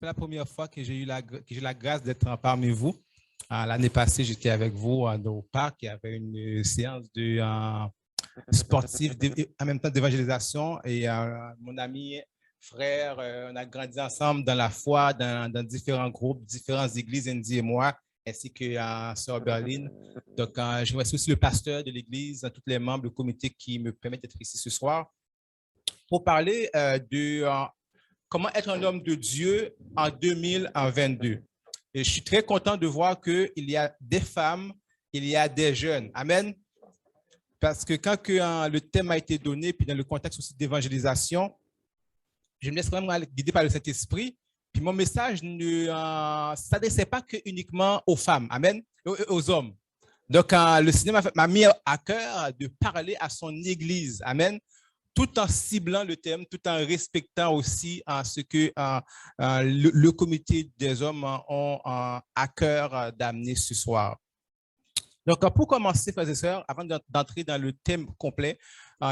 C'est la première fois que j'ai eu la grâce d'être parmi vous. L'année passée, j'étais avec vous au parc. Il y avait une séance de sportive, en même temps d'évangélisation. Et mon ami, frère, on a grandi ensemble dans la foi, dans différents groupes, différentes églises, Andy et moi, ainsi que Sœur Berlin. Donc, je remercie aussi le pasteur de l'église, tous les membres du comité qui me permettent d'être ici ce soir pour parler de comment être un homme de Dieu en 2022. Et je suis très content de voir qu'il y a des femmes, il y a des jeunes. Amen. Parce que quand le thème a été donné, puis dans le contexte aussi d'évangélisation, je me laisse vraiment guider par le Saint-Esprit. Puis mon message ne s'adressait pas que uniquement aux femmes, amen, aux hommes. Donc, le Seigneur m'a mis à cœur de parler à son Église, amen, tout en ciblant le thème, tout en respectant aussi ce que le comité des hommes ont à cœur d'amener ce soir. Donc, pour commencer, frères et sœurs, avant d'entrer dans le thème complet,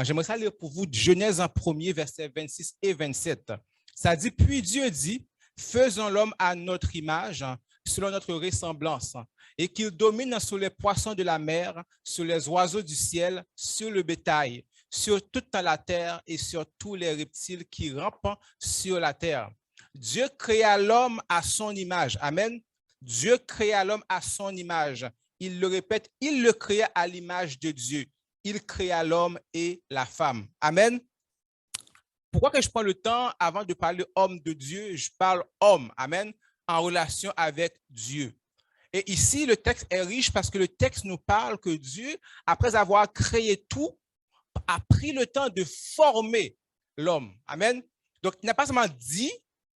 j'aimerais ça lire pour vous Genèse en premier, versets 26 et 27. Ça dit, puis Dieu dit, faisons l'homme à notre image, selon notre ressemblance, et qu'il domine sur les poissons de la mer, sur les oiseaux du ciel, sur le bétail, sur toute la terre et sur tous les reptiles qui rampent sur la terre. Dieu créa l'homme à son image. Amen. Dieu créa l'homme à son image. Il le répète, il le créa à l'image de Dieu. Il créa l'homme et la femme. Amen. Pourquoi que je prends le temps, avant de parler homme de Dieu, je parle homme, amen, en relation avec Dieu. Et ici, le texte est riche parce que le texte nous parle que Dieu, après avoir créé tout, a pris le temps de former l'homme. Amen. Donc, il n'a pas seulement dit,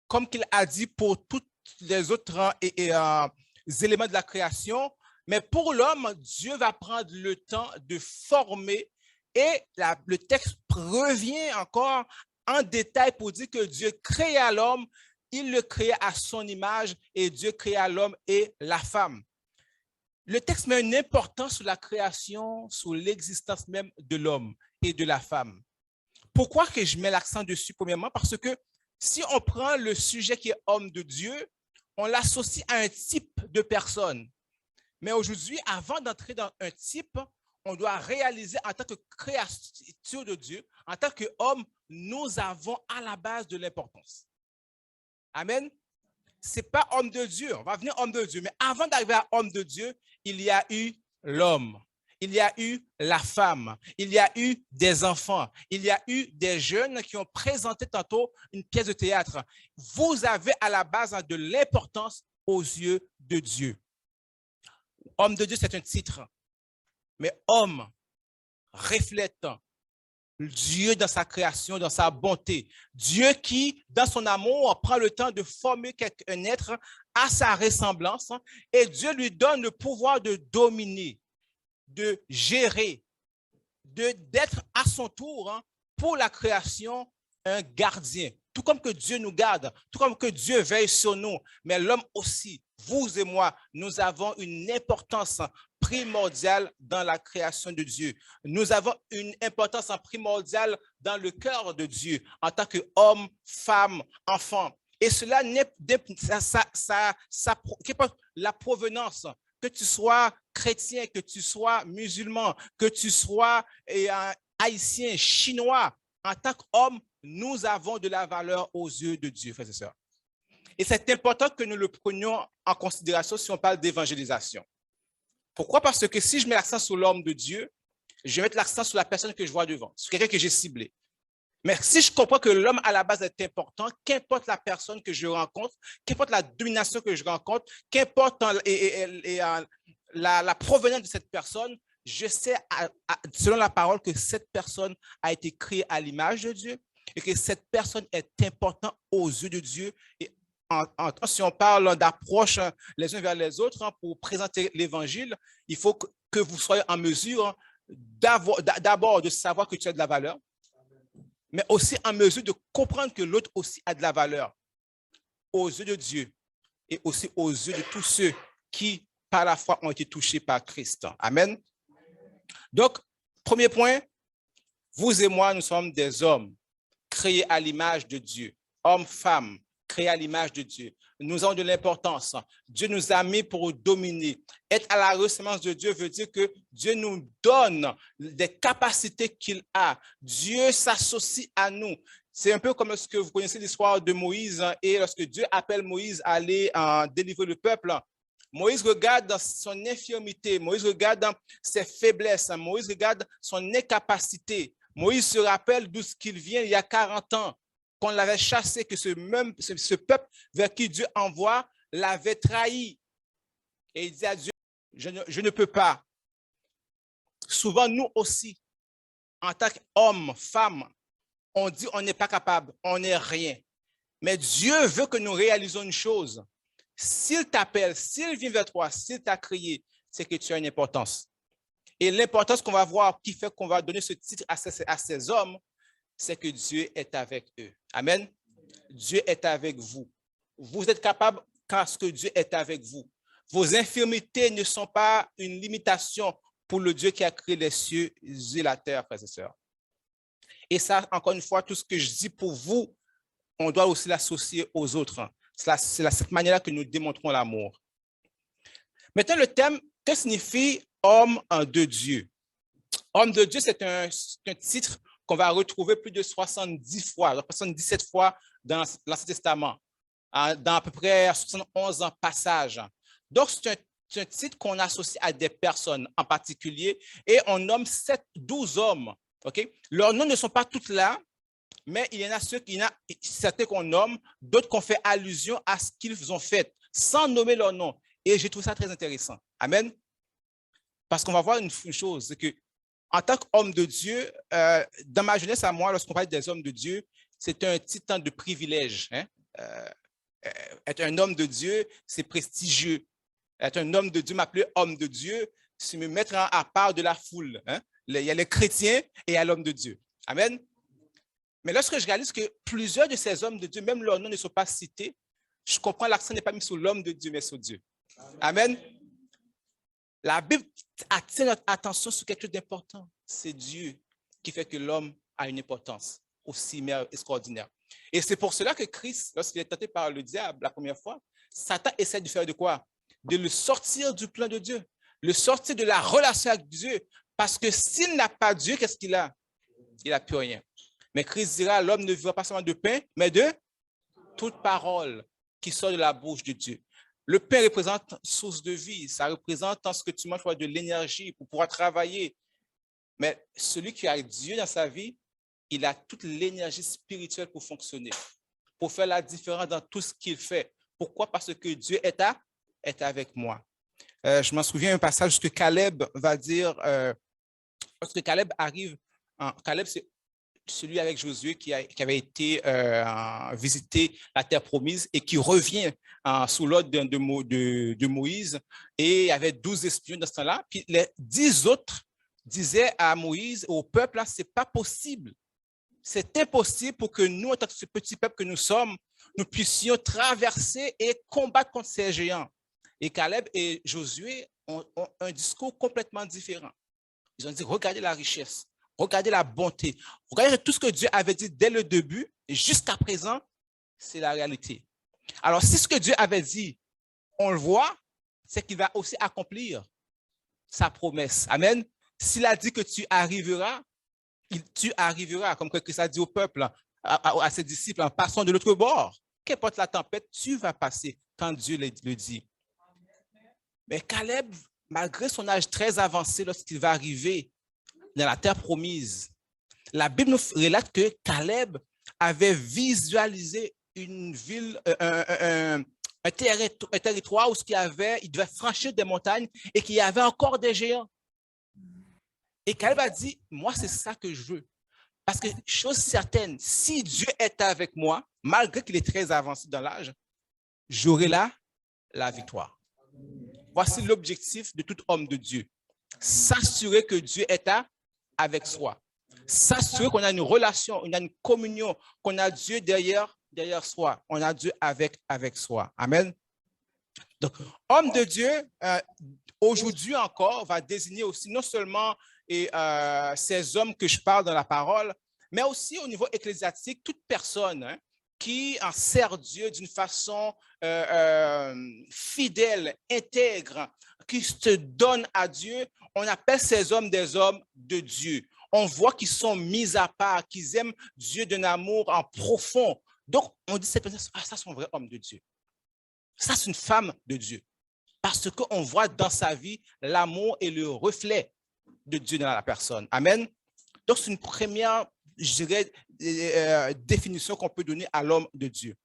comme qu'il a dit pour tous les autres éléments de la création, mais pour l'homme, Dieu va prendre le temps de former et le texte revient encore en détail pour dire que Dieu créa l'homme, il le créa à son image et Dieu créa l'homme et la femme. Le texte met une importance sur la création, sur l'existence même de l'homme et de la femme. Pourquoi que je mets l'accent dessus? Premièrement, parce que si on prend le sujet qui est homme de Dieu, on l'associe à un type de personne. Mais aujourd'hui, avant d'entrer dans un type, on doit réaliser en tant que créature de Dieu, en tant qu'homme, nous avons à la base de l'importance. Amen. Ce n'est pas homme de Dieu, on va venir homme de Dieu. Mais avant d'arriver à homme de Dieu, il y a eu l'homme, il y a eu la femme, il y a eu des enfants, il y a eu des jeunes qui ont présenté tantôt une pièce de théâtre. Vous avez à la base de l'importance aux yeux de Dieu. Homme de Dieu, c'est un titre, mais homme reflète Dieu dans sa création, dans sa bonté. Dieu qui, dans son amour, prend le temps de former un être à sa ressemblance et Dieu lui donne le pouvoir de dominer, de gérer, d'être à son tour pour la création un gardien. Tout comme que Dieu nous garde, tout comme que Dieu veille sur nous, mais l'homme aussi, vous et moi, nous avons une importance primordiale dans la création de Dieu. Nous avons une importance primordiale dans le cœur de Dieu en tant qu'homme, femme, enfant. Et cela qu'importe la provenance, que tu sois chrétien, que tu sois musulman, que tu sois haïtien, chinois, en tant qu'homme, nous avons de la valeur aux yeux de Dieu, frères et sœurs. Et c'est important que nous le prenions en considération si on parle d'évangélisation. Pourquoi? Parce que si je mets l'accent sur l'homme de Dieu, je vais mettre l'accent sur la personne que je vois devant, sur quelqu'un que j'ai ciblé. Mais si je comprends que l'homme à la base est important, qu'importe la personne que je rencontre, qu'importe la domination que je rencontre, qu'importe la provenance de cette personne, je sais, selon la parole, que cette personne a été créée à l'image de Dieu et que cette personne est importante aux yeux de Dieu. Et si on parle d'approche les uns vers les autres pour présenter l'évangile, il faut que vous soyez en mesure d'abord de savoir que tu as de la valeur, mais aussi en mesure de comprendre que l'autre aussi a de la valeur aux yeux de Dieu et aussi aux yeux de tous ceux qui, par la foi, ont été touchés par Christ. Amen. Donc, premier point, vous et moi, nous sommes des hommes créés à l'image de Dieu. Hommes, femmes, créés à l'image de Dieu. Nous avons de l'importance. Dieu nous a mis pour dominer. Être à la ressemblance de Dieu veut dire que Dieu nous donne des capacités qu'il a. Dieu s'associe à nous. C'est un peu comme lorsque vous connaissez l'histoire de Moïse et lorsque Dieu appelle Moïse à aller délivrer le peuple. Moïse regarde dans son infirmité, Moïse regarde dans ses faiblesses, Moïse regarde son incapacité. Moïse se rappelle d'où qu'il vient il y a 40 ans, qu'on l'avait chassé, que ce peuple vers qui Dieu envoie l'avait trahi. Et il dit à Dieu, je ne peux pas. Souvent, nous aussi, en tant qu'hommes, femmes, on dit on n'est pas capable, on n'est rien. Mais Dieu veut que nous réalisons une chose. S'il t'appelle, s'il vient vers toi, s'il t'a créé, c'est que tu as une importance. Et l'importance qu'on va voir, qui fait qu'on va donner ce titre à ces hommes, c'est que Dieu est avec eux. Amen. Dieu est avec vous. Vous êtes capable parce que Dieu est avec vous. Vos infirmités ne sont pas une limitation pour le Dieu qui a créé les cieux et la terre, frères et sœurs. Et ça, encore une fois, tout ce que je dis pour vous, on doit aussi l'associer aux autres. C'est de cette manière-là que nous démontrons l'amour. Maintenant, le thème, que signifie homme de Dieu? Homme de Dieu, c'est un titre qu'on va retrouver plus de 70 fois, 77 fois dans l'Ancien Testament, dans à peu près 71 passages. Donc, c'est un titre qu'on associe à des personnes en particulier et on nomme 12 hommes. Okay? Leurs noms ne sont pas tous là, mais il y en a certains qu'on nomme, d'autres qu'on fait allusion à ce qu'ils ont fait, sans nommer leur nom. Et je trouve ça très intéressant. Amen. Parce qu'on va voir une chose, c'est que en tant qu'homme de Dieu, dans ma jeunesse à moi, lorsqu'on parle des hommes de Dieu, c'est un petit temps de privilège. Hein? Être un homme de Dieu, c'est prestigieux. Être un homme de Dieu, m'appeler homme de Dieu, c'est me mettre à part de la foule. Hein? Il y a les chrétiens et il y a l'homme de Dieu. Amen. Mais lorsque je réalise que plusieurs de ces hommes de Dieu, même leurs noms ne sont pas cités, je comprends que l'accent n'est pas mis sur l'homme de Dieu, mais sur Dieu. Amen. La Bible attire notre attention sur quelque chose d'important. C'est Dieu qui fait que l'homme a une importance aussi extraordinaire. Et c'est pour cela que Christ, lorsqu'il est tenté par le diable la première fois, Satan essaie de faire de quoi? De le sortir du plan de Dieu, le sortir de la relation avec Dieu. Parce que s'il n'a pas Dieu, qu'est-ce qu'il a? Il n'a plus rien. Mais Christ dira, l'homme ne vivra pas seulement de pain, mais de toute parole qui sort de la bouche de Dieu. Le pain représente source de vie, ça représente ce que tu manges de l'énergie pour pouvoir travailler. Mais celui qui a Dieu dans sa vie, il a toute l'énergie spirituelle pour fonctionner, pour faire la différence dans tout ce qu'il fait. Pourquoi? Parce que Dieu est avec moi. Je m'en souviens un passage que Caleb va dire, lorsque Caleb arrive, Caleb c'est celui avec Josué qui avait été visiter la terre promise et qui revient sous l'ordre de Moïse. Et il y avait 12 espions dans ce temps-là. Puis les 10 autres disaient à Moïse, au peuple, là, c'est pas possible. C'est impossible pour que nous, en tant que ce petit peuple que nous sommes, nous puissions traverser et combattre contre ces géants. Et Caleb et Josué ont un discours complètement différent. Ils ont dit, regardez la richesse. Regardez la bonté. Regardez tout ce que Dieu avait dit dès le début et jusqu'à présent, c'est la réalité. Alors, si ce que Dieu avait dit, on le voit, c'est qu'il va aussi accomplir sa promesse. Amen. S'il a dit que tu arriveras, tu arriveras, comme Christ a dit au peuple, à ses disciples, en passant de l'autre bord. Qu'importe la tempête, tu vas passer quand Dieu le dit. Mais Caleb, malgré son âge très avancé, lorsqu'il va arriver dans la terre promise, la Bible nous relate que Caleb avait visualisé une ville, un territoire où il devait franchir des montagnes et qu'il y avait encore des géants. Et Caleb a dit, moi, c'est ça que je veux. Parce que, chose certaine, si Dieu est avec moi, malgré qu'il est très avancé dans l'âge, j'aurai la victoire. Voici l'objectif de tout homme de Dieu. S'assurer que Dieu est avec soi. S'assurer qu'on a une relation, on a une communion, qu'on a Dieu derrière soi. On a Dieu avec soi. Amen. Donc, homme de Dieu, aujourd'hui encore, va désigner aussi non seulement ces hommes que je parle dans la parole, mais aussi au niveau ecclésiastique, toute personne qui en sert Dieu d'une façon fidèle, intègre, qui se donnent à Dieu, on appelle ces hommes des hommes de Dieu. On voit qu'ils sont mis à part, qu'ils aiment Dieu d'un amour en profond. Donc, on dit, ça, c'est un vrai homme de Dieu. Ça, c'est une femme de Dieu. Parce qu'on voit dans sa vie l'amour et le reflet de Dieu dans la personne. Amen. Donc, c'est une première, je dirais, définition qu'on peut donner à l'homme de Dieu.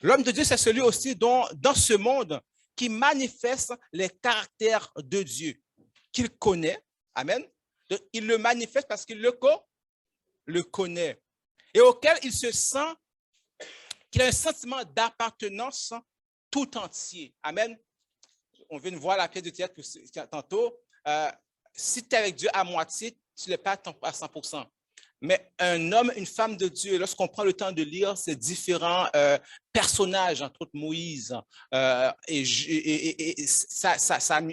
L'homme de Dieu, c'est celui aussi dont, dans ce monde, qui manifeste les caractères de Dieu, qu'il connaît. Amen. Donc, il le manifeste parce qu'il le connaît. Et auquel il se sent, qu'il a un sentiment d'appartenance tout entier. Amen. On vient de voir la pièce de théâtre tantôt. Si tu es avec Dieu à moitié, tu ne l'es pas à 100%. Mais un homme, une femme de Dieu, lorsqu'on prend le temps de lire ces différents personnages, entre autres Moïse et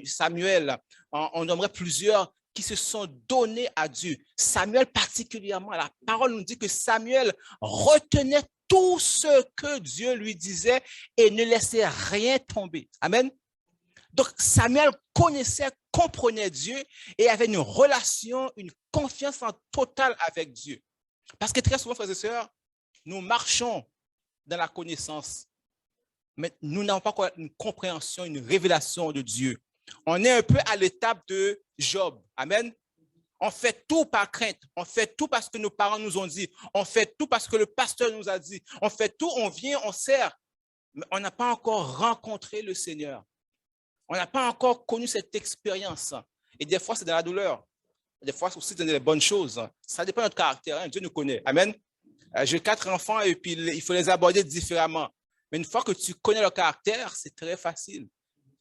Samuel, on nommerait plusieurs qui se sont donnés à Dieu. Samuel particulièrement, la parole nous dit que Samuel retenait tout ce que Dieu lui disait et ne laissait rien tomber. Amen. Donc, Samuel connaissait, comprenait Dieu et avait une relation, une confiance en totale avec Dieu. Parce que très souvent, frères et sœurs, nous marchons dans la connaissance, mais nous n'avons pas encore une compréhension, une révélation de Dieu. On est un peu à l'étape de Job. Amen. On fait tout par crainte. On fait tout parce que nos parents nous ont dit. On fait tout parce que le pasteur nous a dit. On fait tout, on vient, on sert. Mais on n'a pas encore rencontré le Seigneur. On n'a pas encore connu cette expérience. Et des fois, c'est dans la douleur. Des fois, aussi, c'est dans les bonnes choses. Ça dépend de notre caractère. Hein? Dieu nous connaît. Amen. J'ai 4 enfants et puis il faut les aborder différemment. Mais une fois que tu connais leur caractère, c'est très facile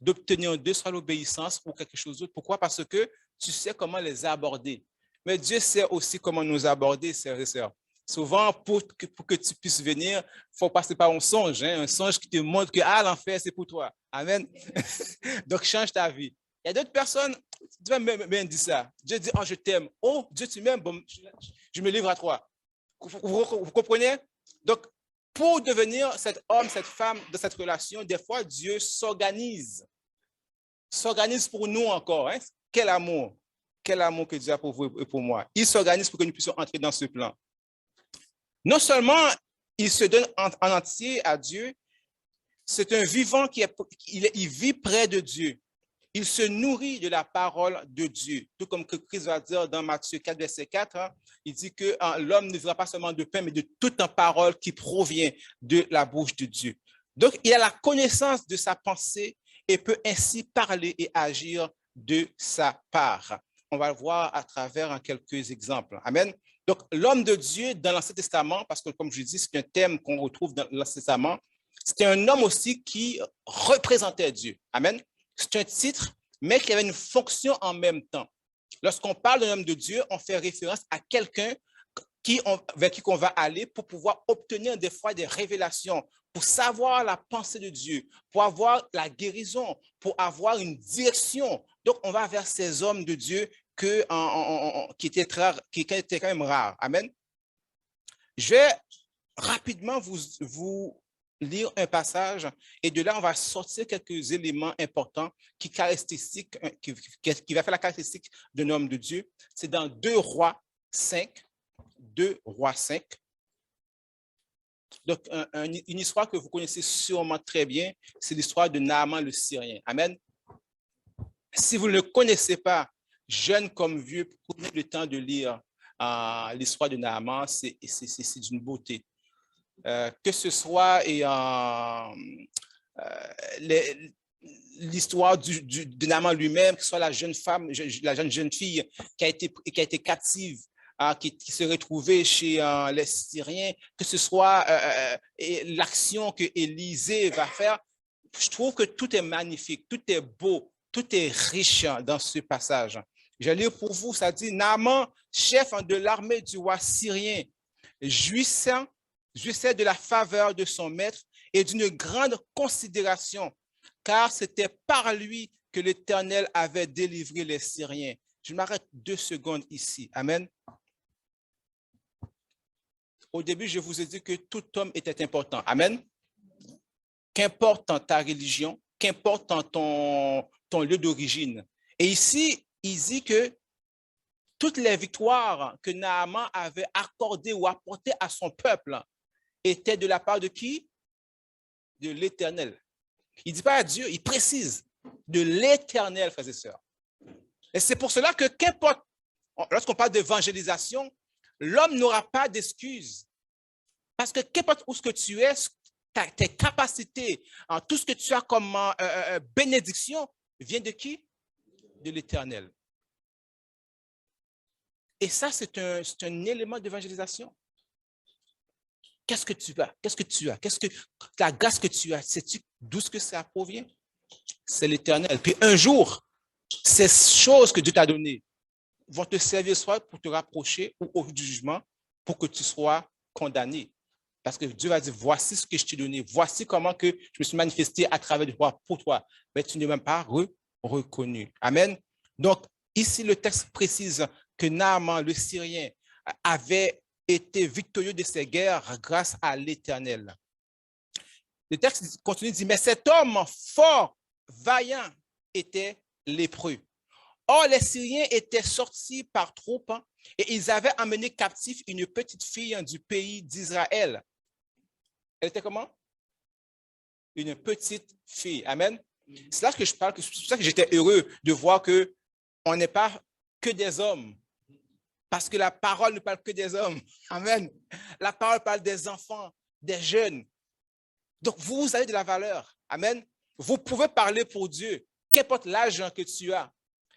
d'obtenir d'eux soit l'obéissance ou quelque chose d'autre. Pourquoi? Parce que tu sais comment les aborder. Mais Dieu sait aussi comment nous aborder, frères et sœurs. Souvent, pour que tu puisses venir, il faut passer par un songe. Hein? Un songe qui te montre que l'enfer, c'est pour toi. Amen. Donc, change ta vie. Il y a d'autres personnes, Dieu m'a bien dit ça. Dieu dit, je t'aime. Oh, Dieu, tu m'aimes, bon, je me livre à toi. Vous comprenez? Donc, pour devenir cet homme, cette femme de cette relation, des fois, Dieu s'organise. S'organise pour nous encore. Hein? Quel amour que Dieu a pour vous et pour moi. Il s'organise pour que nous puissions entrer dans ce plan. Non seulement il se donne en entier à Dieu, c'est un vivant il vit près de Dieu. Il se nourrit de la parole de Dieu. Tout comme que Christ va dire dans Matthieu 4, verset 4, hein, il dit que l'homme ne vivra pas seulement de pain, mais de toute parole qui provient de la bouche de Dieu. Donc, il a la connaissance de sa pensée et peut ainsi parler et agir de sa part. On va le voir à travers quelques exemples. Amen. Donc, l'homme de Dieu dans l'Ancien Testament, parce que comme je dis, c'est un thème qu'on retrouve dans l'Ancien Testament, c'était un homme aussi qui représentait Dieu. Amen. C'est un titre, mais qui avait une fonction en même temps. Lorsqu'on parle d'un homme de Dieu, on fait référence à quelqu'un vers qui on va aller pour pouvoir obtenir des fois des révélations, pour savoir la pensée de Dieu, pour avoir la guérison, pour avoir une direction. Donc, on va vers ces hommes de Dieu qui étaient quand même rares. Amen. Je vais rapidement vous lire un passage et de là, on va sortir quelques éléments importants qui va faire la caractéristique d'un homme de Dieu. C'est dans 2 Rois 5. 2 Rois 5. Donc, une histoire que vous connaissez sûrement très bien, c'est l'histoire de Naaman le Syrien. Amen. Si vous ne le connaissez pas, jeune comme vieux, prenez le temps de lire l'histoire de Naaman, c'est d'une beauté. Que ce soit l'histoire de Naaman lui-même, que ce soit la jeune femme, la jeune fille qui a été captive, qui se retrouvait chez les Syriens, que ce soit l'action que Élisée va faire, je trouve que tout est magnifique, tout est beau, tout est riche dans ce passage. Je vais lire pour vous, ça dit, Naaman, chef de l'armée du roi syrien, jouissait de la faveur de son maître et d'une grande considération, car c'était par lui que l'Éternel avait délivré les Syriens. Je m'arrête 2 secondes ici. Amen. Au début, je vous ai dit que tout homme était important. Amen. Qu'importe ta religion, qu'importe ton lieu d'origine. Et ici, il dit que toutes les victoires que Naaman avait accordées ou apportées à son peuple étaient de la part de qui? De l'Éternel. Il ne dit pas à Dieu, il précise de l'Éternel, frères et sœurs. Et c'est pour cela que qu'importe, lorsqu'on parle d'évangélisation, l'homme n'aura pas d'excuses. Parce que qu'importe où ce que tu es, tes capacités, tout ce que tu as comme bénédiction, vient de qui? De l'Éternel. Et ça, c'est un élément d'évangélisation. Qu'est-ce que tu as? Qu'est-ce que tu as? Qu'est-ce que la grâce que tu as? Sais-tu d'où ce que ça provient? C'est l'Éternel. Puis un jour, ces choses que Dieu t'a données vont te servir soit pour te rapprocher ou au jugement pour que tu sois condamné. Parce que Dieu va dire, voici ce que je t'ai donné, voici comment que je me suis manifesté à travers de toi pour toi. Mais tu n'es même pas reconnu. Amen. Donc, ici, le texte précise que Naaman, le Syrien, avait été victorieux de ces guerres grâce à l'Éternel. Le texte continue de dire, mais cet homme fort, vaillant, était lépreux. Or, les Syriens étaient sortis par troupes et ils avaient emmené captif une petite fille du pays d'Israël. Elle était comment? Une petite fille. Amen. C'est là que je parle, c'est pour ça que j'étais heureux de voir qu'on n'est pas que des hommes. Parce que la parole ne parle que des hommes. Amen. La parole parle des enfants, des jeunes. Donc, vous avez de la valeur. Amen. Vous pouvez parler pour Dieu, qu'importe l'âge que tu as.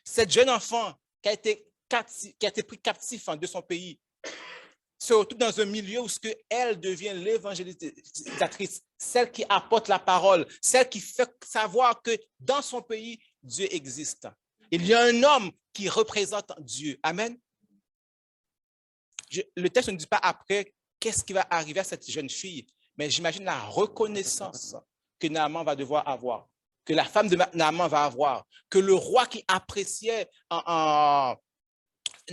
Cette jeune enfant qui a été pris captif de son pays, surtout dans un milieu où elle devient l'évangélisatrice, celle qui apporte la parole, celle qui fait savoir que dans son pays, Dieu existe. Il y a un homme qui représente Dieu. Amen. Le texte ne dit pas après qu'est-ce qui va arriver à cette jeune fille, mais j'imagine la reconnaissance que Naaman va devoir avoir, que la femme de Naaman va avoir, que le roi qui appréciait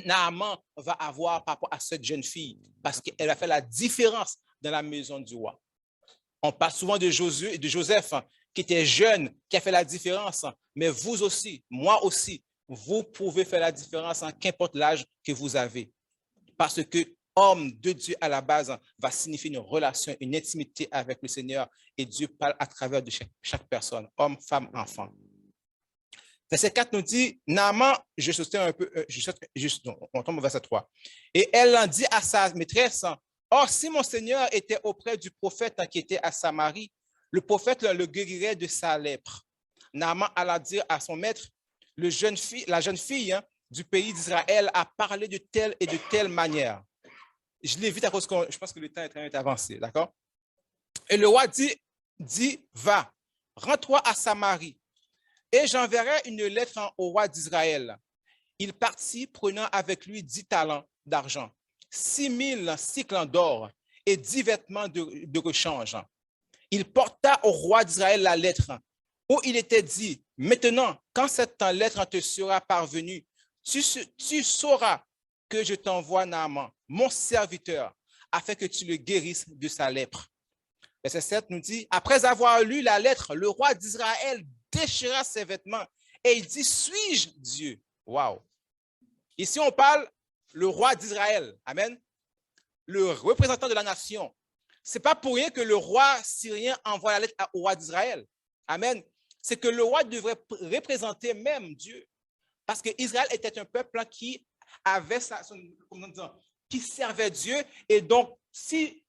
Naaman va avoir par rapport à cette jeune fille, parce qu'elle a fait la différence dans la maison du roi. On parle souvent de Josué et de Joseph, qui était jeune, qui a fait la différence, mais vous aussi, moi aussi, vous pouvez faire la différence, qu'importe l'âge que vous avez. Parce que homme de Dieu à la base va signifier une relation, une intimité avec le Seigneur, et Dieu parle à travers de chaque personne, homme, femme, enfant. Verset 4 nous dit, Naaman, je saute un peu, on tombe au verset 3. Et elle en dit à sa maîtresse, or, si mon Seigneur était auprès du prophète qui était à Samarie, le prophète le guérirait de sa lèpre. Naaman alla dire à son maître, la jeune fille du pays d'Israël a parlé de telle et de telle manière. Je l'évite à cause que je pense que le temps est très avancé, d'accord? Et le roi dit, va, rends-toi à Samarie, et j'enverrai une lettre au roi d'Israël. Il partit, prenant avec lui 10 talents d'argent, 6000 cycles d'or et 10 vêtements de rechange. Il porta au roi d'Israël la lettre, où il était dit, maintenant, quand cette lettre te sera parvenue, tu sauras que je t'envoie Naaman, mon serviteur, afin que tu le guérisses de sa lèpre. Verset 7 nous dit, après avoir lu la lettre, le roi d'Israël déchira ses vêtements et il dit, suis-je Dieu? Wow. Ici, on parle le roi d'Israël. Amen. Le représentant de la nation. Ce n'est pas pour rien que le roi syrien envoie la lettre au roi d'Israël. Amen. C'est que le roi devrait représenter même Dieu. Parce que Israël était un peuple qui avait qui servait Dieu. Et donc, si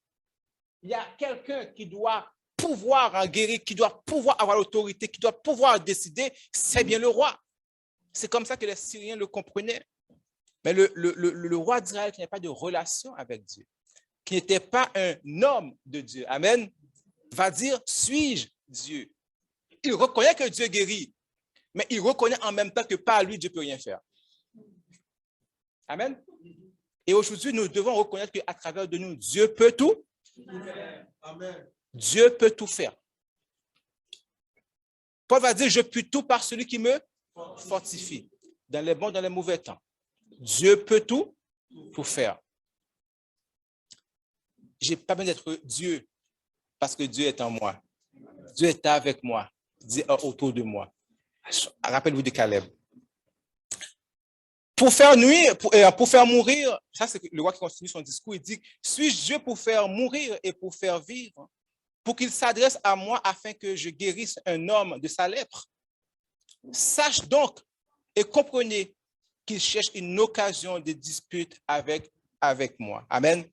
il y a quelqu'un qui doit pouvoir guérir, qui doit pouvoir avoir l'autorité, qui doit pouvoir décider, c'est bien le roi. C'est comme ça que les Syriens le comprenaient. Mais le roi d'Israël qui n'avait pas de relation avec Dieu, qui n'était pas un homme de Dieu, amen, va dire, suis-je Dieu? Il reconnaît que Dieu guérit, mais il reconnaît en même temps que par lui, Dieu ne peut rien faire. Amen. Et aujourd'hui, nous devons reconnaître qu'à travers de nous, Dieu peut tout. Amen. Dieu peut tout faire. Paul va dire, je puis tout par celui qui me fortifie, dans les bons, dans les mauvais temps. Dieu peut tout faire. Je n'ai pas besoin d'être Dieu parce que Dieu est en moi. Dieu est avec moi, Dieu est autour de moi. Rappelez-vous de Caleb. Pour faire nuire, pour faire mourir, ça c'est le roi qui continue son discours, il dit, suis-je Dieu pour faire mourir et pour faire vivre, pour qu'il s'adresse à moi afin que je guérisse un homme de sa lèpre. Sache donc et comprenez qu'il cherche une occasion de dispute avec moi. Amen.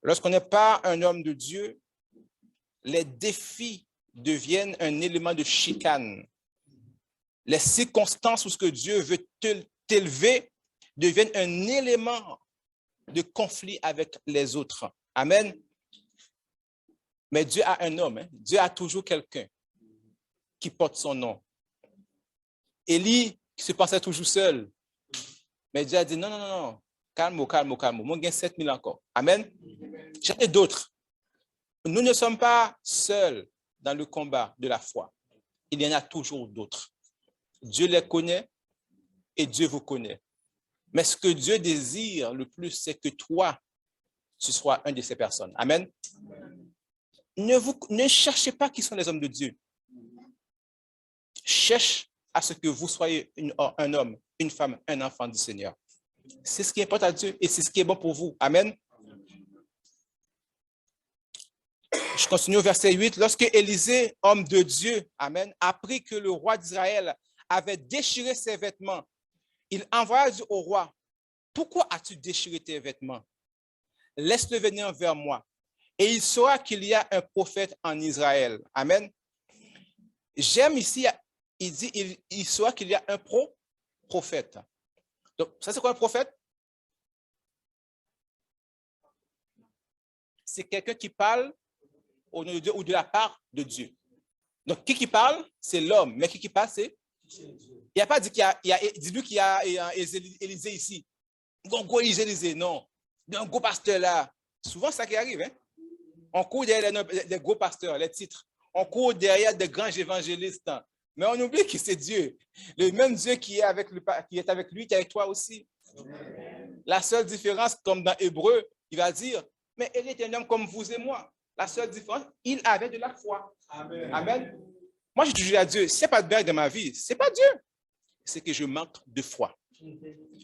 Lorsqu'on n'est pas un homme de Dieu, les défis deviennent un élément de chicane. Les circonstances où ce que Dieu veut t'élever deviennent un élément de conflit avec les autres. Amen. Mais Dieu a un homme. Hein? Dieu a toujours quelqu'un qui porte son nom. Élie qui se pensait toujours seul. Mais Dieu a dit non, non, non, non. Calme, calme, calme. Moi, j'ai 7000 encore. Amen. J'en ai d'autres. Nous ne sommes pas seuls dans le combat de la foi. Il y en a toujours d'autres. Dieu les connaît et Dieu vous connaît. Mais ce que Dieu désire le plus, c'est que toi, tu sois une de ces personnes. Amen. Ne cherchez pas qui sont les hommes de Dieu. Cherche à ce que vous soyez un homme, une femme, un enfant du Seigneur. C'est ce qui importe à Dieu et c'est ce qui est bon pour vous. Amen. Je continue au verset 8. Lorsque Élisée, homme de Dieu, amen, apprit que le roi d'Israël avait déchiré ses vêtements, il envoya au roi, « Pourquoi as-tu déchiré tes vêtements? Laisse-le venir vers moi. Et il saura qu'il y a un prophète en Israël. » Amen. J'aime ici, il dit, il saura qu'il y a un prophète. Donc, ça c'est quoi un prophète? C'est quelqu'un qui parle au nom de Dieu ou de la part de Dieu. Donc, qui parle? C'est l'homme. Mais qui parle, c'est? Il n'y a pas dit qu'il y a, dis-lui qu'il y a Élisée ici. Un gros Élisée, non. Un gros pasteur là. Souvent, c'est ça qui arrive. Hein? On court derrière les gros pasteurs, les titres. On court derrière des grands évangélistes. Mais on oublie que c'est Dieu. Le même Dieu qui est avec lui, qui est avec toi aussi. La seule différence, comme dans Hébreu, il va dire, mais il est un homme comme vous et moi. La seule différence, il avait de la foi. Amen. Amen. Moi, je dis à Dieu, s'il n'y a pas de berge dans ma vie, ce n'est pas Dieu. C'est que je manque de foi.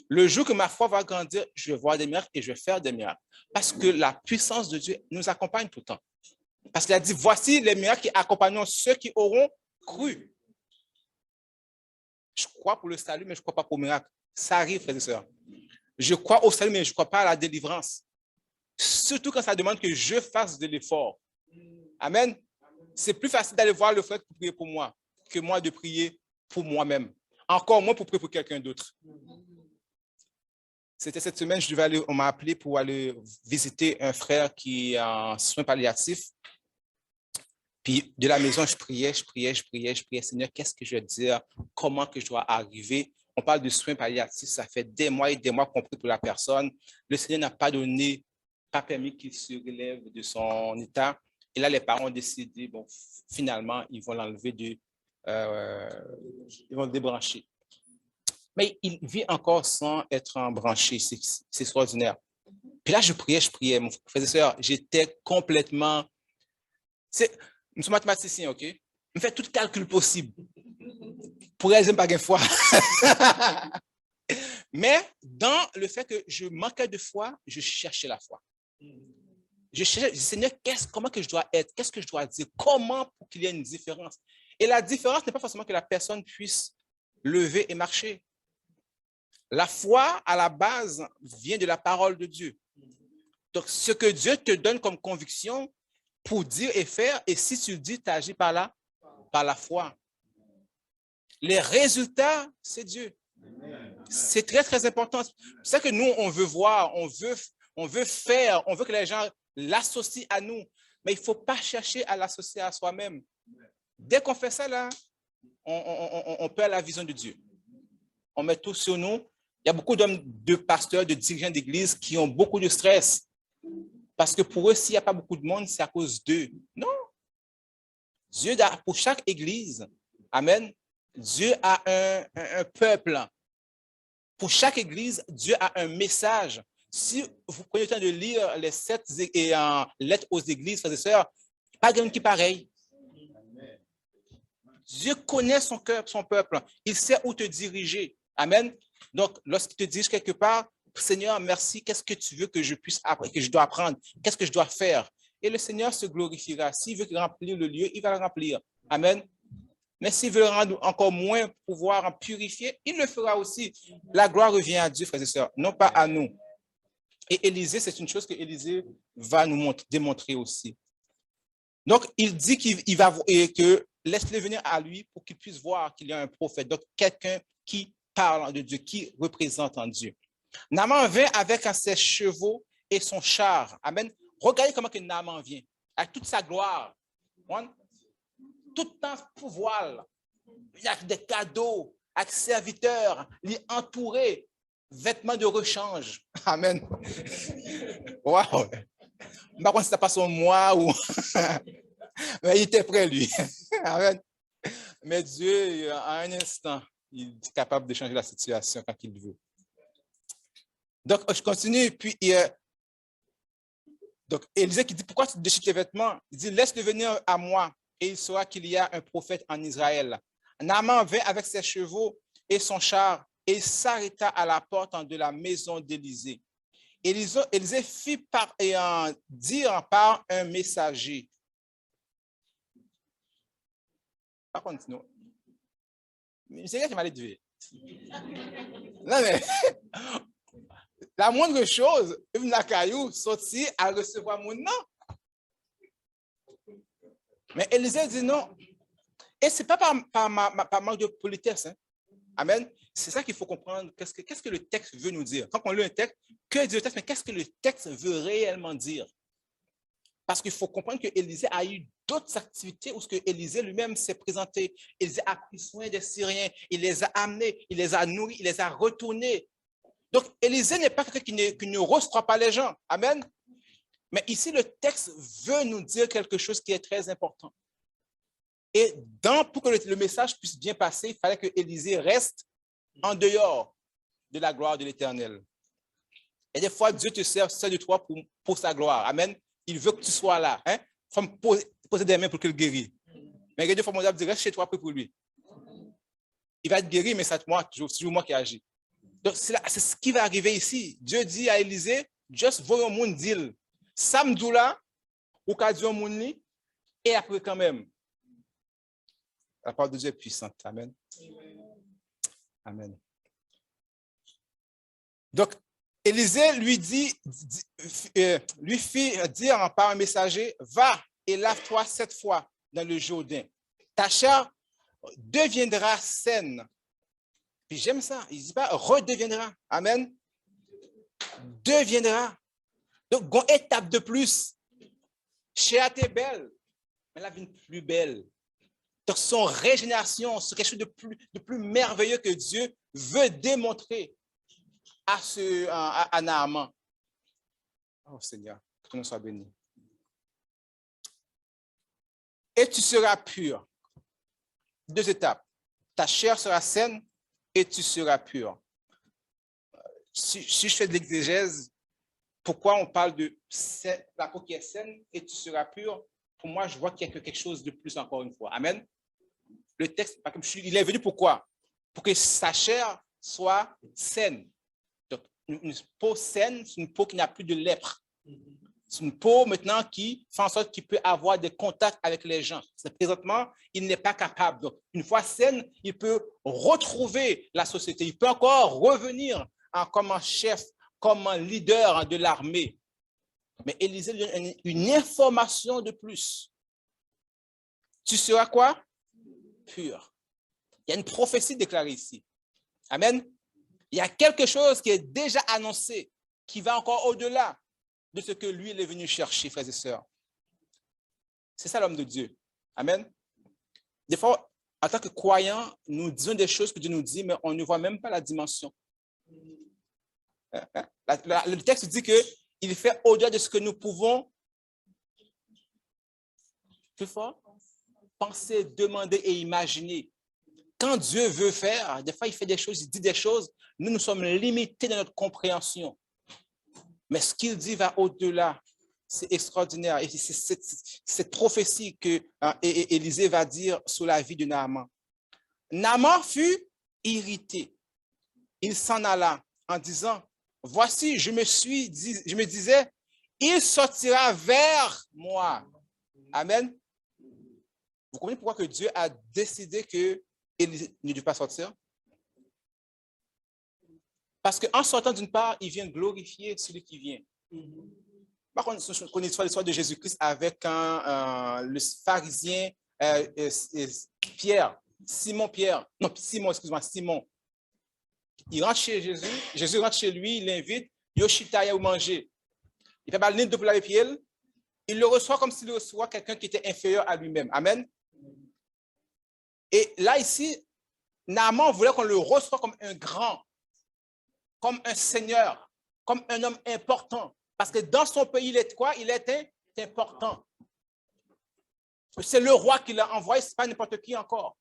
Le jour que ma foi va grandir, je vais voir des miracles et je vais faire des miracles. Parce que la puissance de Dieu nous accompagne tout le temps. Parce qu'il a dit, voici les miracles qui accompagneront ceux qui auront cru. Je crois pour le salut, mais je ne crois pas pour le miracle. Ça arrive, frères et sœurs. Je crois au salut, mais je ne crois pas à la délivrance. Surtout quand ça demande que je fasse de l'effort. Amen. C'est plus facile d'aller voir le frère pour prier pour moi que moi de prier pour moi-même. Encore moins pour prier pour quelqu'un d'autre. C'était cette semaine, on m'a appelé pour aller visiter un frère qui est en soins palliatifs. Puis de la maison, je priais. Seigneur, qu'est-ce que je vais dire? Comment que je dois arriver? On parle de soins palliatifs, ça fait des mois et des mois qu'on prie pour la personne. Le Seigneur n'a pas permis qu'il se relève de son état. Et là, les parents ont décidé, bon, finalement, ils vont l'enlever, ils vont le débrancher. Mais il vit encore sans être embranché, c'est extraordinaire. Puis là, je priais, mon frère et soeur, j'étais complètement... Nous sommes mathématiciens, OK? Je fais tout le calcul possible. Pour réaliser pas de foi. Mais dans le fait que je manquais de foi, je cherchais la foi. Je cherchais, Seigneur, comment que je dois être? Qu'est-ce que je dois dire? Comment pour qu'il y ait une différence? Et la différence n'est pas forcément que la personne puisse lever et marcher. La foi, à la base, vient de la parole de Dieu. Donc, ce que Dieu te donne comme conviction pour dire et faire, et si tu le dis, tu agis par la foi. Les résultats, c'est Dieu. C'est très, très important. C'est ça que nous, on veut voir, on veut faire, on veut que les gens l'associent à nous. Mais il ne faut pas chercher à l'associer à soi-même. Dès qu'on fait ça, là, on perd la vision de Dieu. On met tout sur nous. Il y a beaucoup d'hommes, de pasteurs, de dirigeants d'église qui ont beaucoup de stress. Parce que pour eux, s'il n'y a pas beaucoup de monde, c'est à cause d'eux. Non. Dieu a, pour chaque église, amen, Dieu a un peuple. Pour chaque église, Dieu a un message. Si vous prenez le temps de lire les 7 lettres aux églises, frères et sœurs, pas de qui pareil. Dieu connaît son cœur, son peuple. Il sait où te diriger. Amen. Donc, lorsqu'il te dirige quelque part, Seigneur, merci, qu'est-ce que tu veux que je puisse apprendre, que je dois apprendre? Qu'est-ce que je dois faire? Et le Seigneur se glorifiera. S'il veut remplir le lieu, il va le remplir. Amen. Mais s'il veut rendre encore moins pouvoir en purifier, il le fera aussi. La gloire revient à Dieu, frères et sœurs, non pas à nous. Et Élisée, c'est une chose que Élisée va nous démontrer aussi. Donc, il dit qu'il va et que laisse-le venir à lui pour qu'il puisse voir qu'il y a un prophète. Donc, quelqu'un qui parle de Dieu, qui représente en Dieu. Naaman vient avec ses chevaux et son char. Amen. Regardez comment que Naaman vient, avec toute sa gloire. Tout un pouvoir. Il y a des cadeaux, avec serviteurs, il est entouré, vêtements de rechange. Amen. Wow. Par contre, ce n'est pas son moi ou. Mais il était prêt, lui. Amen. Mais Dieu, à un instant, il est capable de changer la situation quand il veut. Donc, je continue. Puis, donc, Élisée qui dit, pourquoi tu déchires tes vêtements? Il dit, laisse-le venir à moi et il saura qu'il y a un prophète en Israël. Naaman vint avec ses chevaux et son char et il s'arrêta à la porte de la maison d'Élisée. Élisée fit dire par un messager. Par contre, non. C'est quelqu'un qui m'a dit. Non, mais la moindre chose, une caillou sorti à recevoir mon nom. Mais Élisée dit non. Et ce n'est pas par manque de politesse. Hein. Amen. C'est ça qu'il faut comprendre. Qu'est-ce que le texte veut nous dire? Quand on lit un texte, que dit le texte, mais qu'est-ce que le texte veut réellement dire? Parce qu'il faut comprendre que Élisée a eu d'autres activités où ce que Élisée lui-même s'est présenté. Élisée a pris soin des Syriens, il les a amenés, il les a nourris, il les a retournés. Donc, Élisée n'est pas quelqu'un qui ne reçoit pas les gens. Amen. Mais ici, le texte veut nous dire quelque chose qui est très important. Et pour que le message puisse bien passer, il fallait que Élisée reste en dehors de la gloire de l'Éternel. Et des fois, Dieu te sert de toi pour sa gloire. Amen. Il veut que tu sois là. Il faut me poser des mains pour qu'il guérisse. Mais il y a des fois, mon diable dit, reste chez toi, prie pour lui. Il va être guéri, mais c'est toujours moi qui agis. Donc, c'est ce qui va arriver ici. Dieu dit à Élisée, juste voyons mon deal. Samdoula, ou qu'a dit mon ni, et après quand même. La parole de Dieu est puissante. Amen. Amen. Donc, Élisée lui fit dire par un messager, va et lave-toi 7 fois dans le Jourdain. Ta chair deviendra saine. Puis j'aime ça. Il ne dit pas redeviendra. Amen. Deviendra. Donc, une étape de plus. Chair est belle, mais la vie est plus belle. Donc, son régénération, c'est quelque chose de plus merveilleux que Dieu veut démontrer à Naaman. Oh Seigneur, que ton nom soit béni. Et tu seras pur. 2 étapes. Ta chair sera saine et tu seras pur. Si je fais de l'exégèse, pourquoi on parle de la peau qui est saine et tu seras pur? Pour moi, je vois qu'il y a quelque chose de plus encore une fois. Amen. Le texte, il est venu pourquoi? Pour que sa chair soit saine. Donc, une peau saine, c'est une peau qui n'a plus de lèpre. C'est une peau maintenant qui fait en sorte qu'il peut avoir des contacts avec les gens. Présentement, il n'est pas capable. Donc, une fois saine, il peut retrouver la société. Il peut encore revenir comme un chef, comme un leader de l'armée. Mais Élisée lui donne une information de plus. Tu seras quoi? Pur. Il y a une prophétie déclarée ici. Amen. Il y a quelque chose qui est déjà annoncé, qui va encore au-delà de ce que lui il est venu chercher, frères et sœurs. C'est ça l'homme de Dieu. Amen. Des fois, en tant que croyants, nous disons des choses que Dieu nous dit, mais on ne voit même pas la dimension. Le texte dit qu'il fait au-delà de ce que nous pouvons plus fort penser, demander et imaginer. Quand Dieu veut faire, des fois il fait des choses, il dit des choses, nous sommes limités dans notre compréhension. Mais ce qu'il dit va au-delà. C'est extraordinaire. Et c'est cette prophétie que Élisée va dire sur la vie de Naaman. Naaman fut irrité. Il s'en alla en disant, voici, je me disais, il sortira vers moi. Amen. Vous comprenez pourquoi que Dieu a décidé qu'il ne devait pas sortir? Parce qu'en sortant d'une part, il vient glorifier celui qui vient. Par contre, on connaît l'histoire de Jésus-Christ avec le pharisien Simon. Il rentre chez Jésus, Jésus rentre chez lui, il l'invite, Yoshitaya ou manger. Il fait mal de plat pied, il le reçoit comme s'il reçoit quelqu'un qui était inférieur à lui-même. Amen. Et là, ici, Naaman voulait qu'on le reçoive comme un grand, comme un seigneur, comme un homme important. Parce que dans son pays, il est quoi? Il était important. C'est le roi qui l'a envoyé, ce n'est pas n'importe qui encore.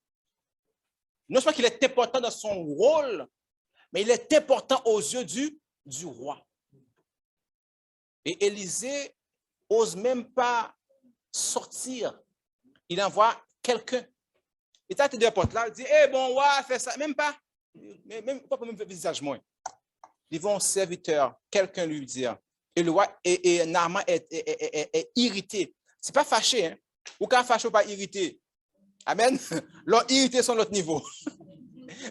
Non seulement qu'il est important dans son rôle, mais il est important aux yeux du roi. Et Élisée n'ose même pas sortir. Il envoie quelqu'un. Il t'a dit à la porte là, il dit, eh bon, ouais, fais ça. Même pas. Même pas même visage moins. Ils vont serviteur, quelqu'un lui dire. Et le roi et Naaman est irrité. Ce n'est pas fâché. Hein? Ou quand fâché ou pas irrité. Amen. Leur irrité sont l'autre niveau.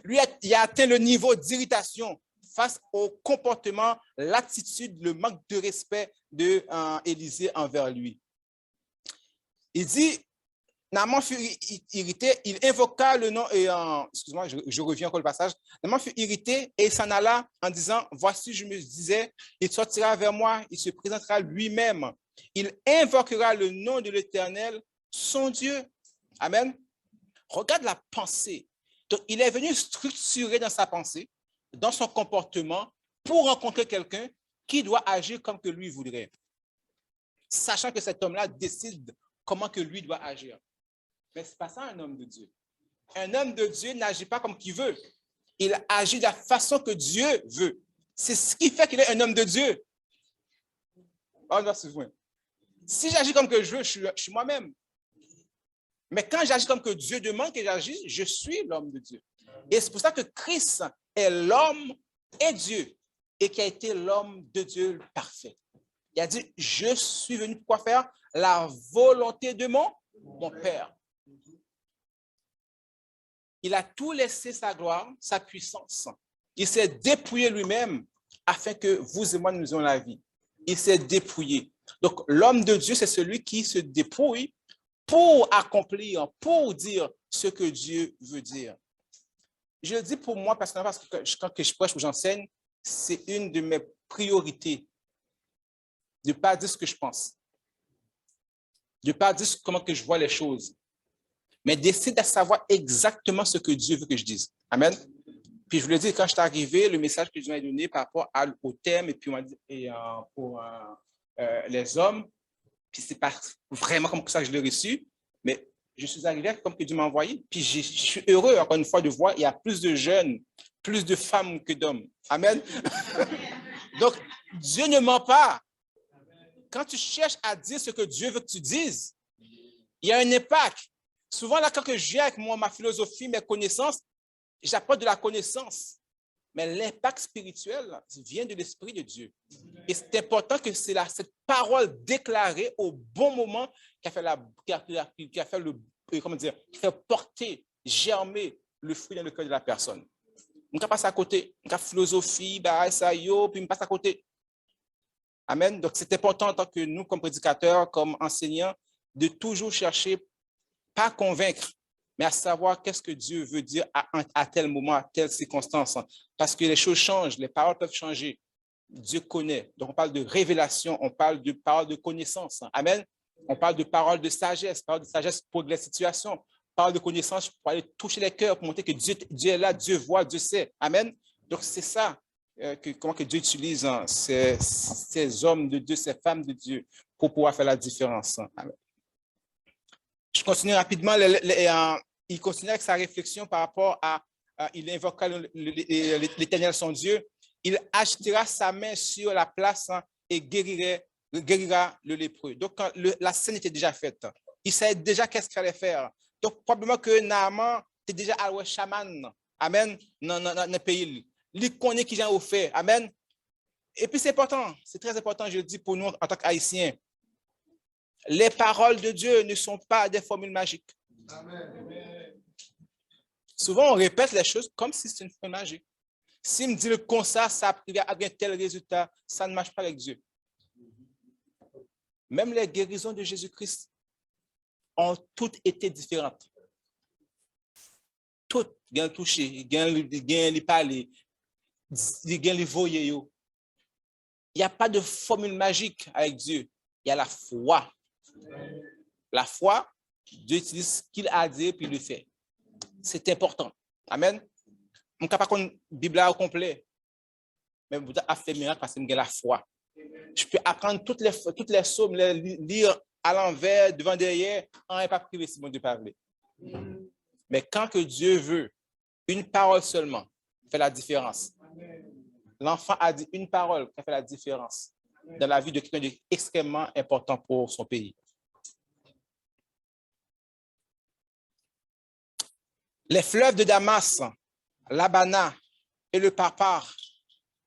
Lui, il a atteint le niveau d'irritation face au comportement, l'attitude, le manque de respect d'Élisée envers lui. Il dit, Naaman fut irrité, il invoqua le nom, excuse-moi, je reviens encore le passage. Naaman fut irrité et il s'en alla en disant, voici, je me disais, il sortira vers moi, il se présentera lui-même, il invoquera le nom de l'Éternel, son Dieu. Amen. Regarde la pensée. Donc, il est venu structurer dans sa pensée, dans son comportement, pour rencontrer quelqu'un qui doit agir comme que lui voudrait. Sachant que cet homme-là décide comment que lui doit agir. Mais ce n'est pas ça un homme de Dieu. Un homme de Dieu n'agit pas comme qu'il veut. Il agit de la façon que Dieu veut. C'est ce qui fait qu'il est un homme de Dieu. Si j'agis comme que je veux, je suis moi-même. Mais quand j'agis comme que Dieu demande que j'agisse, je suis l'homme de Dieu. Et c'est pour ça que Christ est l'homme et Dieu, et qui a été l'homme de Dieu parfait. Il a dit, je suis venu pour quoi faire? La volonté de mon Père. Il a tout laissé sa gloire, sa puissance. Il s'est dépouillé lui-même afin que vous et moi nous ayons la vie. Il s'est dépouillé. Donc, l'homme de Dieu, c'est celui qui se dépouille pour accomplir, pour dire ce que Dieu veut dire. Je le dis pour moi personnellement parce que quand je prêche ou j'enseigne, c'est une de mes priorités de ne pas dire ce que je pense, de ne pas dire comment que je vois les choses, mais d'essayer de savoir exactement ce que Dieu veut que je dise. Amen. Puis je vous le dis, quand je suis arrivé, le message que Dieu m'a donné par rapport au thème et puis pour les hommes, puis c'est pas vraiment comme ça que je l'ai reçu, mais je suis arrivé comme que Dieu m'a envoyé, puis je suis heureux encore une fois de voir, il y a plus de jeunes, plus de femmes que d'hommes. Amen. Donc, Dieu ne ment pas. Quand tu cherches à dire ce que Dieu veut que tu dises, il y a un impact. Souvent, là, quand je viens avec ma philosophie, mes connaissances, j'apporte de la connaissance. Mais l'impact spirituel vient de l'Esprit de Dieu. Et c'est important que c'est cette parole déclarée au bon moment qui a fait porter, germer le fruit dans le cœur de la personne. On ne passe à côté. On a philosophie, puis on passe à côté. Amen. Donc, c'est important en tant que nous, comme prédicateurs, comme enseignants, de toujours chercher, pas à convaincre, mais à savoir qu'est-ce que Dieu veut dire à tel moment, à telle circonstance. Parce que les choses changent, les paroles peuvent changer. Dieu connaît. Donc, on parle de révélation, on parle de paroles de connaissance. Amen. On parle de paroles de sagesse pour les situations. Parole de connaissance pour aller toucher les cœurs, pour montrer que Dieu est là, Dieu voit, Dieu sait. Amen. Donc, c'est ça. Comment que Dieu utilise ces hommes de Dieu, ces femmes de Dieu pour pouvoir faire la différence. Amen. Je continue rapidement. Il continue avec sa réflexion par rapport il invoqua l'Éternel son Dieu. Il agitera sa main sur la place et guérira le lépreux. Donc, quand la scène était déjà faite, il savait déjà qu'est-ce qu'il fallait faire. Donc, probablement que Naaman était déjà à chaman. Amen. Dans le pays. Il connaît qui j'ai fait. Amen. Et puis, c'est important. C'est très important, je le dis pour nous en tant qu'Haïtiens. Les paroles de Dieu ne sont pas des formules magiques. Amen. Souvent, on répète les choses comme si c'était une formule magique. S'il me dit le comme ça a bien tel résultat, ça ne marche pas avec Dieu. Même les guérisons de Jésus-Christ ont toutes été différentes. Toutes, ils ont touché, ils ont parlé, ils ont voyé. Il n'y a pas de formule magique avec Dieu. Il y a la foi. La foi, Dieu utilise ce qu'il a dit puis il le fait. C'est important. Amen. Je ne sais pas qu'on Bible au complet, mais vous avez fait miracle parce que j'ai la foi. Je peux apprendre toutes les psaumes, les lire à l'envers, devant, derrière, on n'est pas privé si mon Dieu parle. Mais quand que Dieu veut, une parole seulement fait la différence. L'enfant a dit une parole qui fait la différence dans la vie de quelqu'un d'extrêmement important pour son pays. Les fleuves de Damas, l'Abana et le Papar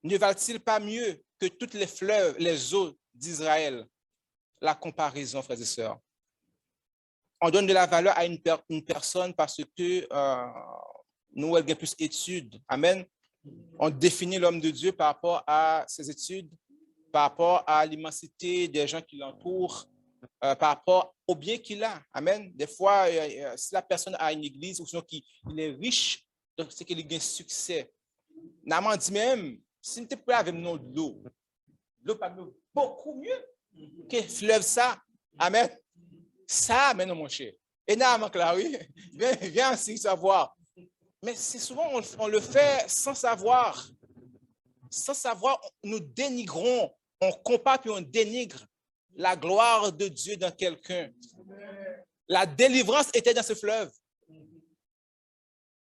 ne valent-ils pas mieux que toutes les fleuves, les eaux d'Israël? La comparaison, frères et sœurs. On donne de la valeur à une personne parce que nous, elle a plus d'études. Amen. On définit l'homme de Dieu par rapport à ses études, par rapport à l'immensité des gens qui l'entourent, par rapport au bien qu'il a. Amen. Des fois, si la personne a une église ou sinon qu'il est riche, donc c'est qu'il a un succès. Naaman dit même, si tu peux avec nous de l'eau parle beaucoup mieux que fleuve ça. Amen. Ça, maintenant, mon cher. Et Naaman, là, oui, viens ainsi savoir. Mais c'est souvent, on le fait sans savoir. Sans savoir, nous dénigrons, on compare puis on dénigre la gloire de Dieu dans quelqu'un. La délivrance était dans ce fleuve.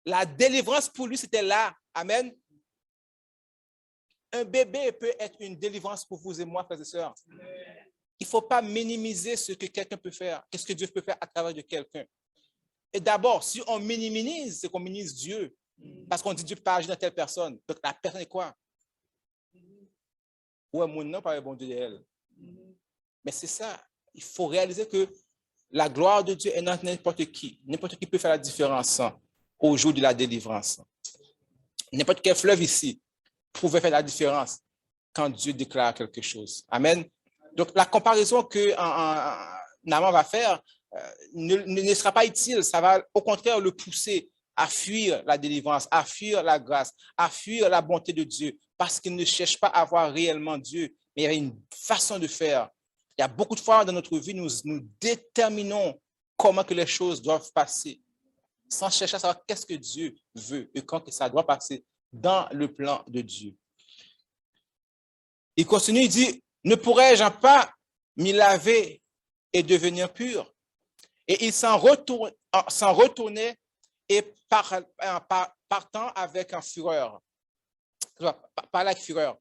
La délivrance pour lui, c'était là. Amen. Un bébé peut être une délivrance pour vous et moi, frères et sœurs. Il ne faut pas minimiser ce que quelqu'un peut faire, qu'est-ce que Dieu peut faire à travers de quelqu'un. Et d'abord, si on minimise, c'est qu'on minimise Dieu. Parce qu'on dit Dieu pas agir dans telle personne. Donc la personne est quoi? Ouais, mon nom par le bon Dieu d'elle. Mais c'est ça. Il faut réaliser que la gloire de Dieu est dans n'importe qui. N'importe qui peut faire la différence au jour de la délivrance. N'importe quel fleuve ici pouvait faire la différence quand Dieu déclare quelque chose. Amen. Donc la comparaison que Naaman va faire ne sera pas utile. Ça va au contraire le pousser à fuir la délivrance, à fuir la grâce, à fuir la bonté de Dieu, parce qu'il ne cherche pas à voir réellement Dieu, mais il y a une façon de faire. Il y a beaucoup de fois dans notre vie, nous déterminons comment que les choses doivent passer, sans chercher à savoir qu'est-ce que Dieu veut et quand que ça doit passer dans le plan de Dieu. Il continue, il dit, ne pourrais-je pas m'y laver et devenir pur? Et il s'en retournait et partant avec un fureur. Parler avec fureur.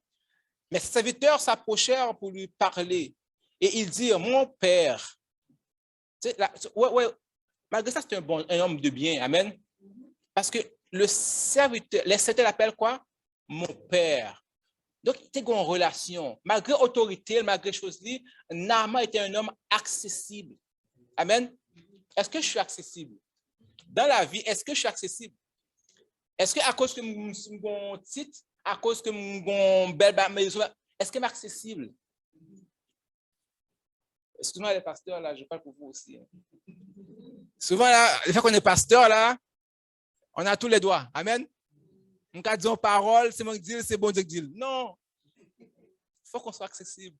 Mais ses serviteurs s'approchèrent pour lui parler. Et il dit, mon père. Malgré ça, c'est un homme de bien. Amen. Parce que les serviteurs l'appellent quoi? Mon père. Donc, il était en relation. Malgré l'autorité, malgré les choses, Naaman était un homme accessible. Amen. Est-ce que je suis accessible? Dans la vie, est-ce que je suis accessible? Est-ce que à cause que mon titre, à cause que mon belle maison, est-ce que je suis accessible? Excusez-moi les pasteurs, là, je parle pour vous aussi. Souvent, là, le fait qu'on est pasteur, là, on a tous les doigts. Amen. On a dit en parole, c'est moi qui dis, c'est bon Dieu qui dit. Non. Il faut qu'on soit accessible.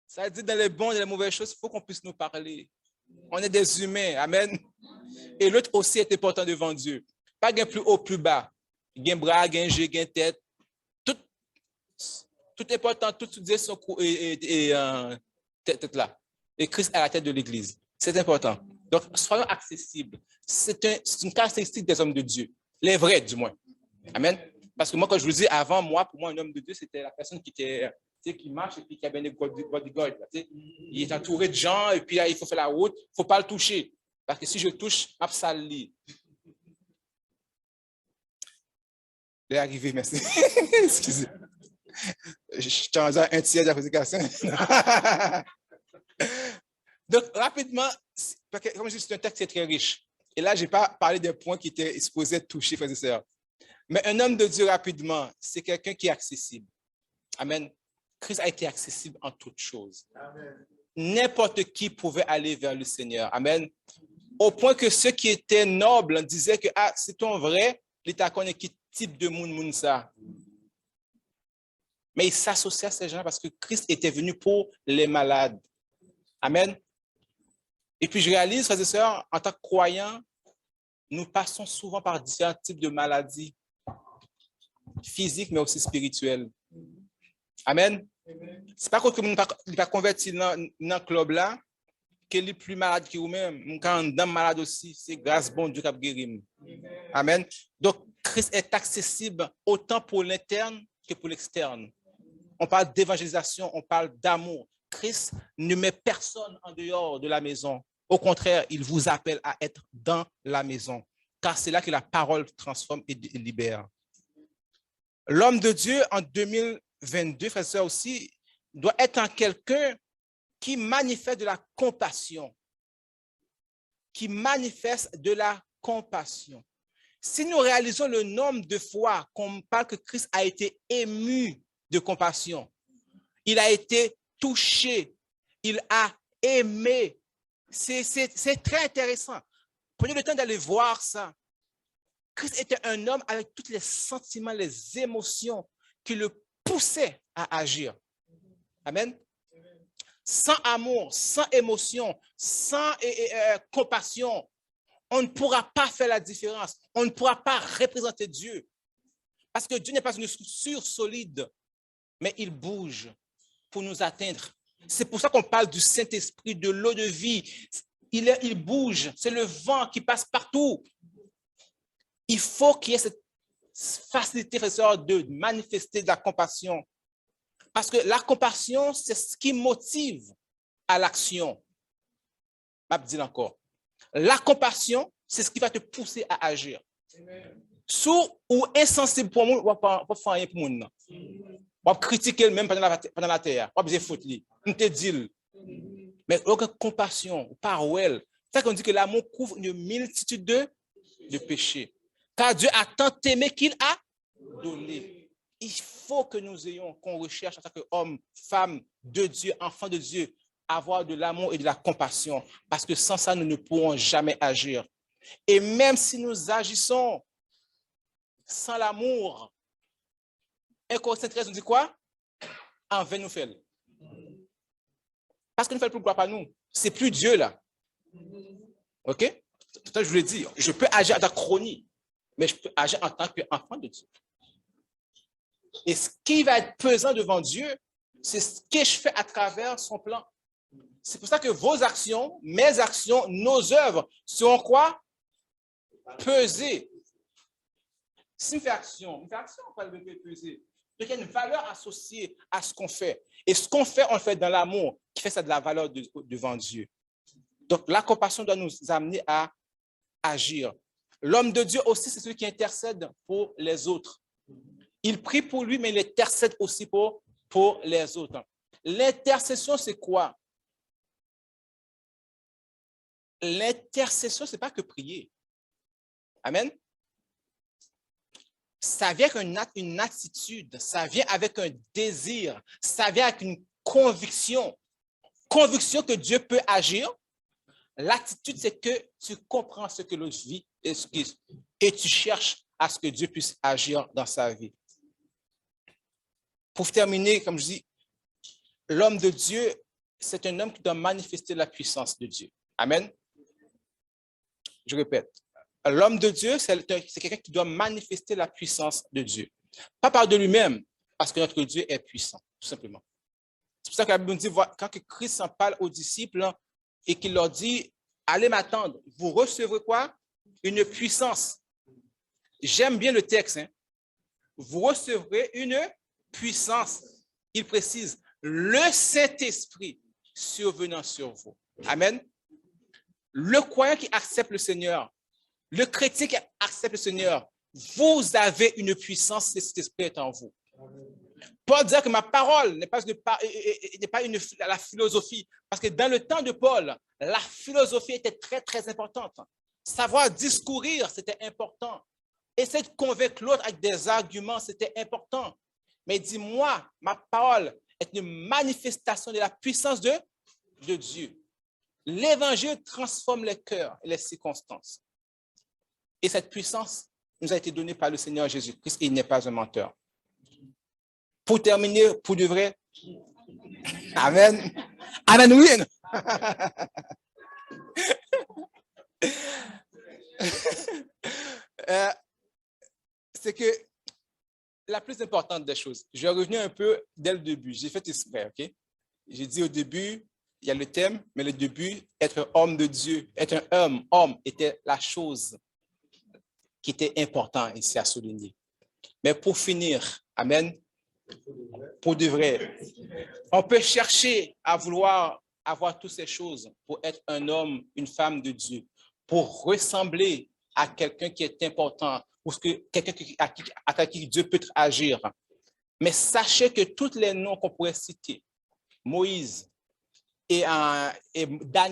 Ça veut dire dans les bonnes et les mauvaises choses, il faut qu'on puisse nous parler. On est des humains. Amen. Et l'autre aussi est important devant Dieu. Pas gain plus haut, plus bas. Gain bras, gain jeu, gain tête. Tout important, tout Dieu son cou et tête là. Et Christ à la tête de l'Église. C'est important. Donc, soyons accessibles. C'est une caractéristique des hommes de Dieu. Les vrais, du moins. Amen. Parce que moi, quand je vous dis avant, pour moi, un homme de Dieu, c'était la personne qui était tu sais, qui marche et puis qui a bien des bodyguards. Tu sais. Il est entouré de gens et puis là, il faut faire la route. Il ne faut pas le toucher. Parce que si je le touche, ça le lit. Il est arrivé, merci. Excusez. Je change un tiers de la prédication. Donc, rapidement, parce que, comme je dis, c'est un texte qui est très riche. Et là, je n'ai pas parlé des points qui étaient supposés toucher, frères et sœurs. Mais un homme de Dieu, rapidement, c'est quelqu'un qui est accessible. Amen. Christ a été accessible en toutes choses. N'importe qui pouvait aller vers le Seigneur. Amen. Au point que ceux qui étaient nobles disaient que, ah, c'est ton vrai, l'État connaît qui type de moun ça. Mais il s'associait à ces gens parce que Christ était venu pour les malades. Amen. Et puis je réalise, frères et sœurs, en tant que croyants, nous passons souvent par différents types de maladies physiques, mais aussi spirituelles. Amen. C'est pas que nous ne pas convertir dans le club là, qu'il est plus malade que vous-même. Quand on est malade aussi, c'est grâce bon Dieu qui a guéri. Amen. Donc, Christ est accessible autant pour l'interne que pour l'externe. On parle d'évangélisation, on parle d'amour. Christ ne met personne en dehors de la maison. Au contraire, il vous appelle à être dans la maison, car c'est là que la parole transforme et libère. L'homme de Dieu en 2022, frères et sœurs aussi, doit être en quelqu'un qui manifeste de la compassion. Qui manifeste de la compassion. Si nous réalisons le nombre de fois qu'on parle que Christ a été ému de compassion, il a été touché, il a aimé. C'est très intéressant. Prenez le temps d'aller voir ça. Christ était un homme avec tous les sentiments, les émotions qui le poussaient à agir. Amen. Sans amour, sans émotion, sans compassion, on ne pourra pas faire la différence. On ne pourra pas représenter Dieu. Parce que Dieu n'est pas une structure solide, mais il bouge pour nous atteindre. C'est pour ça qu'on parle du Saint-Esprit, de l'eau de vie. Il bouge, c'est le vent qui passe partout. Il faut qu'il y ait cette facilité, frères et sœurs, de manifester de la compassion. Parce que la compassion, c'est ce qui motive à l'action. Je vais dire encore. La compassion, c'est ce qui va te pousser à agir. Sous ou insensible pour moi, on ne va pas faire rien pour moi. On va critiquer même pendant la terre. On va dire faute. On te dit. Mais aucune compassion, parole. C'est ça qu'on dit que l'amour couvre une multitude de péchés. Car Dieu a tant aimé qu'il a donné. Il faut que nous ayons, qu'on recherche en tant qu'homme, femme de Dieu, enfant de Dieu, avoir de l'amour et de la compassion. Parce que sans ça, nous ne pourrons jamais agir. Et même si nous agissons sans l'amour, 1 Corinthiens 13 nous dit quoi? En vain nous fait. Parce que nous faisons plus gloire par nous. C'est plus Dieu là. OK? Je vous l'ai dit, je peux agir en tant que chronique, mais je peux agir en tant qu'enfant de Dieu. Et ce qui va être pesant devant Dieu, c'est ce que je fais à travers son plan. C'est pour ça que vos actions, mes actions, nos œuvres seront quoi? Pesées. Si on fait action, on va le peser. Donc, il y a une valeur associée à ce qu'on fait. Et ce qu'on fait, on le fait dans l'amour, qui fait ça de la valeur devant Dieu. Donc, la compassion doit nous amener à agir. L'homme de Dieu aussi, c'est celui qui intercède pour les autres. Il prie pour lui, mais il intercède aussi pour les autres. L'intercession, c'est quoi? L'intercession, ce n'est pas que prier. Amen. Ça vient avec une attitude, ça vient avec un désir, ça vient avec une conviction. Conviction que Dieu peut agir. L'attitude, c'est que tu comprends ce que l'autre vit et tu cherches à ce que Dieu puisse agir dans sa vie. Pour terminer, comme je dis, l'homme de Dieu, c'est un homme qui doit manifester la puissance de Dieu. Amen. Je répète. L'homme de Dieu, c'est quelqu'un qui doit manifester la puissance de Dieu. Pas par de lui-même, parce que notre Dieu est puissant, tout simplement. C'est pour ça que la Bible nous dit, quand Christ en parle aux disciples et qu'il leur dit, allez m'attendre, vous recevrez quoi? Une puissance. J'aime bien le texte. Hein? Vous recevrez une puissance. il précise le Saint-Esprit survenant sur vous. Amen. Le croyant qui accepte le Seigneur, le chrétien qui accepte le Seigneur, vous avez une puissance, cet esprit est en vous. Paul dit que ma parole n'est pas la philosophie, parce que dans le temps de Paul, la philosophie était très, très importante. Savoir discourir, c'était important. Essayer de convaincre l'autre avec des arguments, c'était important. Mais dis-moi, ma parole est une manifestation de la puissance de Dieu. L'évangile transforme les cœurs et les circonstances. Et cette puissance nous a été donnée par le Seigneur Jésus-Christ et il n'est pas un menteur. Pour terminer, pour de vrai, Amen. Amen, oui. C'est que la plus importante des choses, je vais revenir un peu dès le début. J'ai fait exprès, OK? J'ai dit au début, il y a le thème, mais le début, être un homme de Dieu, être un homme était la chose qui était importante ici à souligner. Mais pour finir, Amen, pour de vrai, on peut chercher à vouloir avoir toutes ces choses pour être un homme, une femme de Dieu, pour ressembler à quelqu'un qui est important, ou quelqu'un à qui Dieu peut agir. Mais sachez que tous les noms qu'on pourrait citer, Moïse et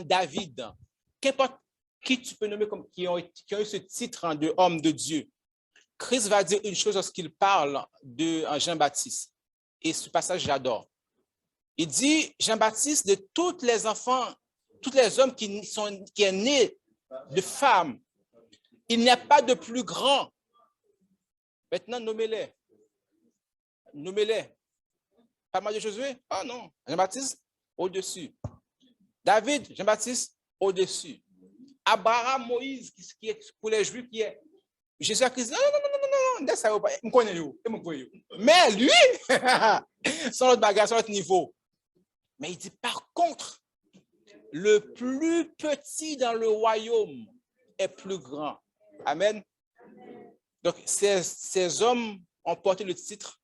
David, qu'importe qui tu peux nommer comme qui ont eu ce titre de homme de Dieu, Christ va dire une chose lorsqu'il parle de Jean-Baptiste. Et ce passage, j'adore. Il dit, Jean-Baptiste, de tous les enfants, tous les hommes qui est né de femmes, il n'y a pas de plus grand. Maintenant, nommez-les. Nommez-les. Pas mal de Josué? Oh non. Jean-Baptiste, au-dessus. David, Jean-Baptiste, au-dessus. Abraham, Moïse, qui est pour les Juifs, qui est Jésus-Christ, non. Mais lui, son autre bagage, son autre niveau. Mais il dit, par contre, le plus petit dans le royaume est plus grand. Amen. Donc, ces hommes ont porté le titre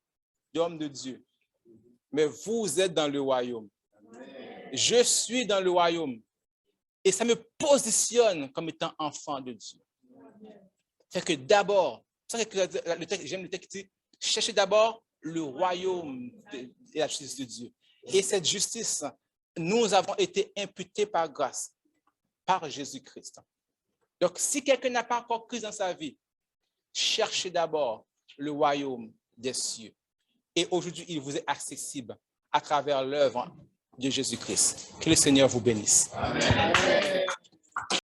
d'homme de Dieu. Mais vous êtes dans le royaume. Je suis dans le royaume. Et ça me positionne comme étant enfant de Dieu. C'est que d'abord, j'aime le texte qui dit, cherchez d'abord le royaume et la justice de Dieu. Et cette justice, nous avons été imputés par grâce, par Jésus-Christ. Donc, si quelqu'un n'a pas encore Christ dans sa vie, cherchez d'abord le royaume des cieux. Et aujourd'hui, il vous est accessible à travers l'œuvre de Jésus-Christ. Que le Seigneur vous bénisse. Amen.